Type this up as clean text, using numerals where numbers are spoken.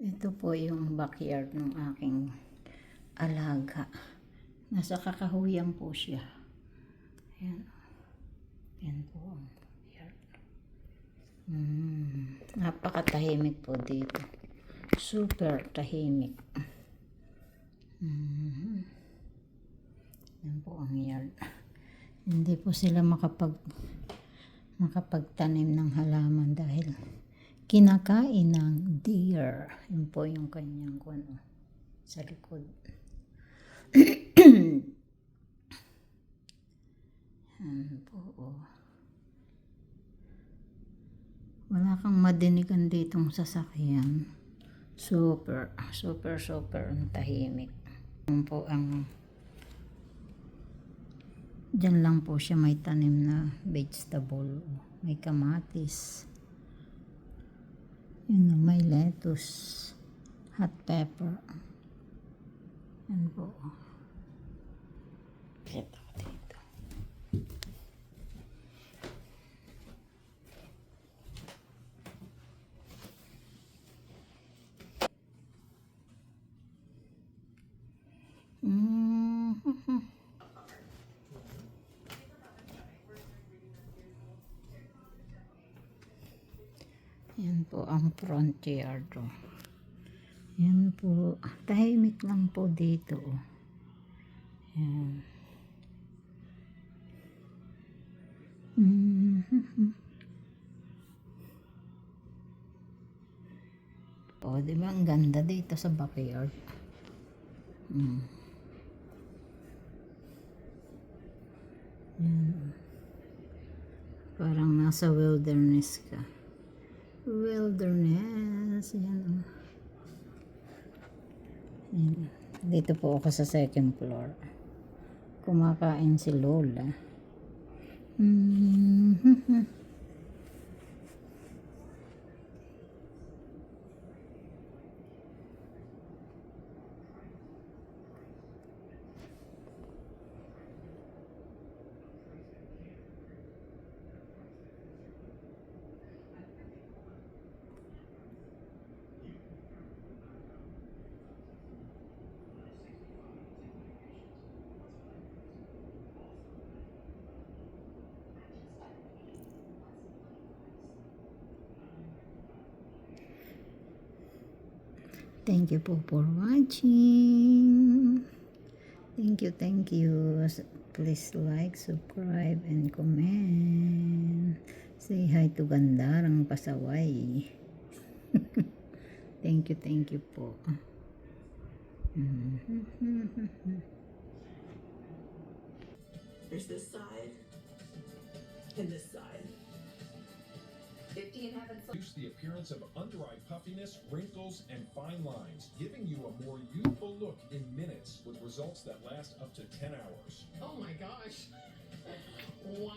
Ito po yung backyard ng aking alaga. Nasa kakahuyan po siya. Ayan. Ayan po ang backyard. Napakatahimik po dito. Super tahimik. Ayan po ang yard. Hindi po sila makapagtanim ng halaman dahil kinakain ng deer. Yun po yung kanyang sa likod. Yan po. Wala kang madinigan ditong sasakyan. Super ang tahimik. Yan po ang dyan lang po siya may tanim na vegetable. May kamatis. Yun, may lettuce. Hot pepper. Yan po. Ito dito. Yan po ang front yard. Yan po. Tahimik lang po dito. Yan. O, diba ang ganda dito sa backyard? Yan. Parang nasa wilderness ka. Wilderness. Yan. Yan. Dito po ako sa second floor. Kumakain si Lola. Thank you po for watching. Thank you. Please like, subscribe, and comment. Say hi to Gandarang Pasaway. Thank you po. There's this side and this side. 50 and heaven. Reduce the appearance of under-eye puffiness, wrinkles, and fine lines, giving you a more youthful look in minutes with results that last up to 10 hours. Oh my gosh. Wow.